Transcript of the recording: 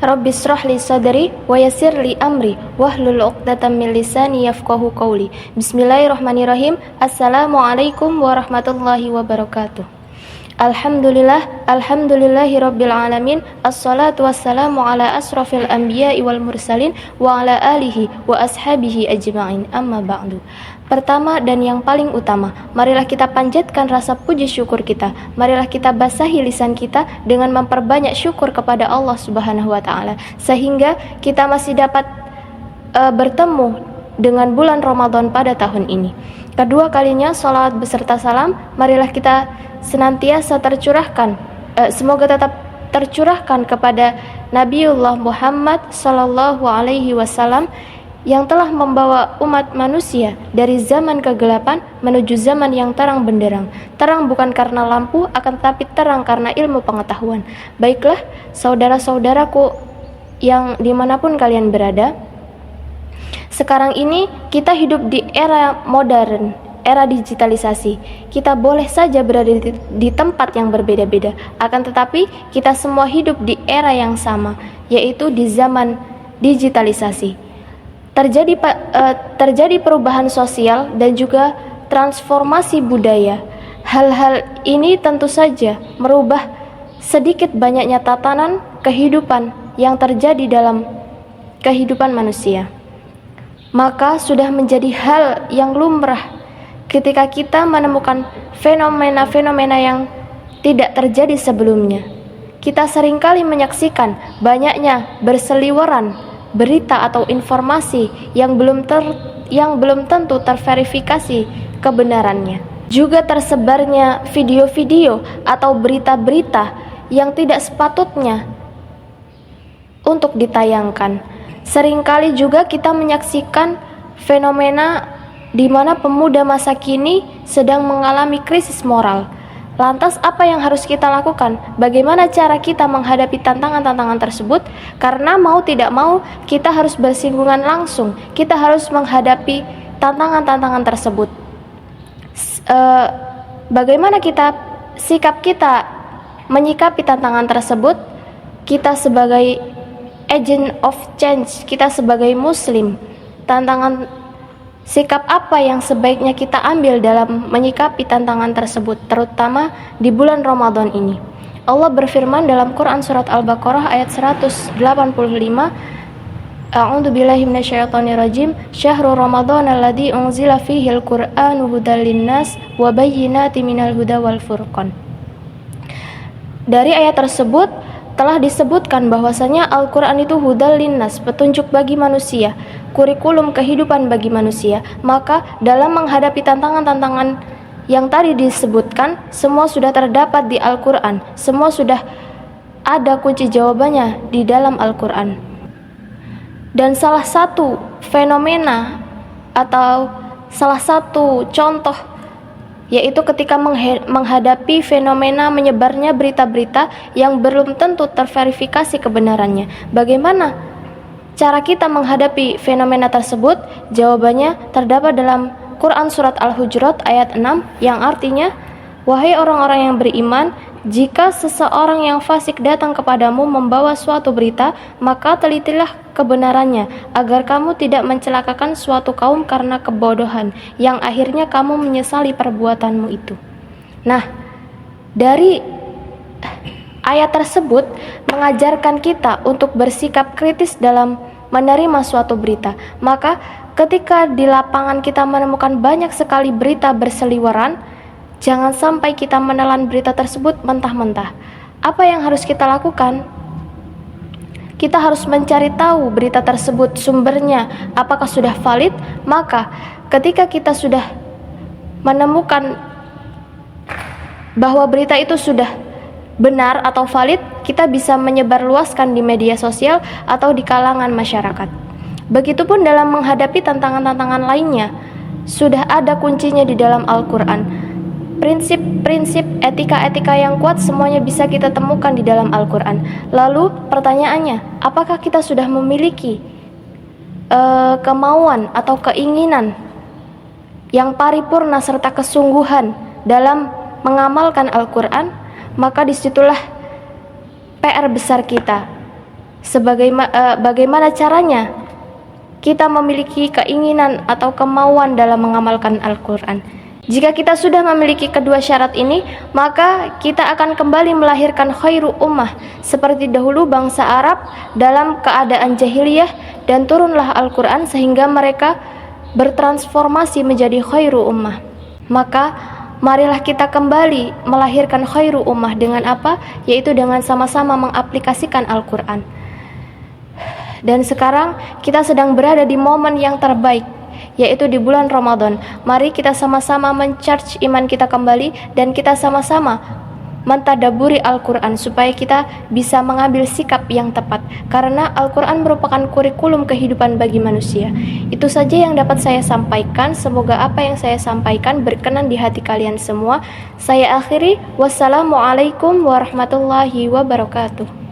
Rabbi shrah li sadri wa yassir li amri wahlul 'uqdatam min lisani yafqahu qawli. Bismillahirrahmanirrahim. Assalamualaikum warahmatullahi wabarakatuh. Alhamdulillahi rabbil alamin. Assalatu wassalamu ala asrafil anbiya'i wal mursalin wa ala alihi wa ashabihi ajma'in. Amma ba'du. Pertama dan yang paling utama, marilah kita panjatkan rasa puji syukur kita. Marilah kita basahi lisan kita dengan memperbanyak syukur kepada Allah Subhanahu wa taala, sehingga kita masih dapat bertemu dengan bulan Ramadan pada tahun ini. Kedua kalinya, salawat beserta salam marilah kita senantiasa semoga tetap tercurahkan kepada Nabiullah Muhammad sallallahu alaihi wasallam yang telah membawa umat manusia dari zaman kegelapan menuju zaman yang terang benderang. Terang bukan karena lampu, akan tetapi terang karena ilmu pengetahuan. Baiklah, saudara-saudaraku yang dimanapun kalian berada, sekarang ini kita hidup di era modern, era digitalisasi. Kita boleh saja berada di tempat yang berbeda-beda, akan tetapi kita semua hidup di era yang sama, yaitu di zaman digitalisasi. Terjadi perubahan sosial dan juga transformasi budaya. Hal-hal ini tentu saja merubah sedikit banyaknya tatanan kehidupan yang terjadi dalam kehidupan manusia. Maka sudah menjadi hal yang lumrah ketika kita menemukan fenomena-fenomena yang tidak terjadi sebelumnya. Kita seringkali menyaksikan banyaknya berseliweran berita atau informasi yang belum tentu terverifikasi kebenarannya. Juga tersebarnya video-video atau berita-berita yang tidak sepatutnya untuk ditayangkan. Seringkali juga kita menyaksikan fenomena di mana pemuda masa kini sedang mengalami krisis moral. Lantas apa yang harus kita lakukan? Bagaimana cara kita menghadapi tantangan-tantangan tersebut? Karena mau tidak mau kita harus bersinggungan langsung. Kita harus menghadapi tantangan-tantangan tersebut. Bagaimana sikap kita menyikapi tantangan tersebut? Kita sebagai agent of change, kita sebagai muslim, sikap apa yang sebaiknya kita ambil dalam menyikapi tantangan tersebut, terutama di bulan Ramadan ini? Allah berfirman dalam Quran surat Al-Baqarah ayat 185, A'udzu billahi minasyaitonir rajim. Syahrul Ramadan alladzi unzila fihil Qur'anu hudal linnas wa bayyinatin minal huda wal furqan. Dari ayat tersebut telah disebutkan bahwasanya Al-Quran itu hudal linnas, petunjuk bagi manusia, kurikulum kehidupan bagi manusia. Maka dalam menghadapi tantangan-tantangan yang tadi disebutkan, semua sudah terdapat di Al-Quran. Semua sudah ada kunci jawabannya di dalam Al-Quran. Dan salah satu fenomena atau salah satu contoh yaitu ketika menghadapi fenomena menyebarnya berita-berita yang belum tentu terverifikasi kebenarannya. Bagaimana cara kita menghadapi fenomena tersebut? Jawabannya terdapat dalam Quran surat Al-Hujurat ayat 6 yang artinya, wahai orang-orang yang beriman, jika seseorang yang fasik datang kepadamu membawa suatu berita, maka telitilah kebenarannya, agar kamu tidak mencelakakan suatu kaum karena kebodohan, yang akhirnya kamu menyesali perbuatanmu itu. Nah, dari ayat tersebut mengajarkan kita untuk bersikap kritis dalam menerima suatu berita. Maka ketika di lapangan kita menemukan banyak sekali berita berseliweran, jangan sampai kita menelan berita tersebut mentah-mentah. Apa yang harus kita lakukan? Kita harus mencari tahu berita tersebut sumbernya, apakah sudah valid. Maka ketika kita sudah menemukan bahwa berita itu sudah benar atau valid, kita bisa menyebarluaskan di media sosial atau di kalangan masyarakat. Begitupun dalam menghadapi tantangan-tantangan lainnya, sudah ada kuncinya di dalam Al-Quran. Prinsip-prinsip etika-etika yang kuat semuanya bisa kita temukan di dalam Al-Quran. Lalu pertanyaannya, apakah kita sudah memiliki kemauan atau keinginan yang paripurna serta kesungguhan dalam mengamalkan Al-Quran? Maka disitulah PR besar kita Bagaimana caranya kita memiliki keinginan atau kemauan dalam mengamalkan Al-Quran? Jika kita sudah memiliki kedua syarat ini, maka kita akan kembali melahirkan khairu ummah seperti dahulu bangsa Arab dalam keadaan jahiliyah, dan turunlah Al-Quran sehingga mereka bertransformasi menjadi khairu ummah. Maka marilah kita kembali melahirkan khairu ummah dengan apa? Yaitu dengan sama-sama mengaplikasikan Al-Quran. Dan sekarang kita sedang berada di momen yang terbaik, yaitu di bulan Ramadan. Mari kita sama-sama mencharge iman kita kembali, dan kita sama-sama mentadaburi Al-Quran supaya kita bisa mengambil sikap yang tepat, karena Al-Quran merupakan kurikulum kehidupan bagi manusia. Itu saja yang dapat saya sampaikan. Semoga apa yang saya sampaikan berkenan di hati kalian semua. Saya akhiri, wassalamualaikum warahmatullahi wabarakatuh.